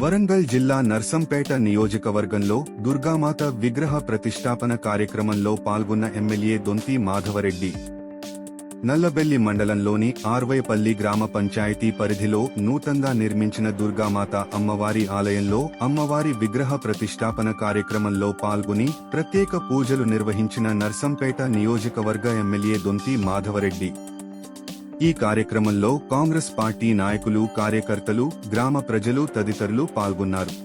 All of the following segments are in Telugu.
వరంగల్ జిల్లా నర్సంపేట నియోజకవర్గంలో దుర్గామాత విగ్రహ ప్రతిష్టాపన కార్యక్రమంలో పాల్గొన్న ఎమ్మెల్యే దొంతి మాధవరెడ్డి నల్లబెల్లి మండలంలోని ఆర్వైపల్లి గ్రామ పంచాయతీ పరిధిలో నూతనంగా నిర్మించిన దుర్గామాత అమ్మవారి ఆలయంలో అమ్మవారి విగ్రహ ప్రతిష్టాపన కార్యక్రమంలో పాల్గొని ప్రత్యేక పూజలు నిర్వహించిన నర్సంపేట నియోజకవర్గ ఎమ్మెల్యే దొంతి మాధవరెడ్డి ఈ కార్యక్రమంలో కాంగ్రెస్ పార్టీ నాయకులు, కార్యకర్తలు, గ్రామ ప్రజలు తదితరులు పాల్గొన్నారు.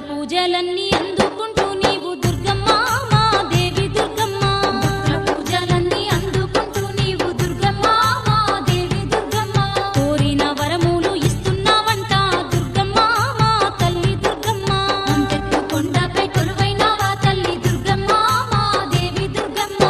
పూజలన్నీ అందుకుంటూ నీవు దుర్గమ్మ మా దేవి దుర్గమ్మ, భక్తుల పూజలన్నీ అందుకుంటూ నీవు దుర్గమ్మ మా దేవి దుర్గమ్మ, కోరిన వరములు ఇస్తున్నావంట దుర్గమ్మ మా తల్లి దుర్గమ్మ, అంతెత్తు కొండపై కొలువైనవా తల్లి దుర్గమ్మ మా దేవి దుర్గమ్మ.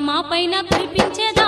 మా పైన కురిపించేదా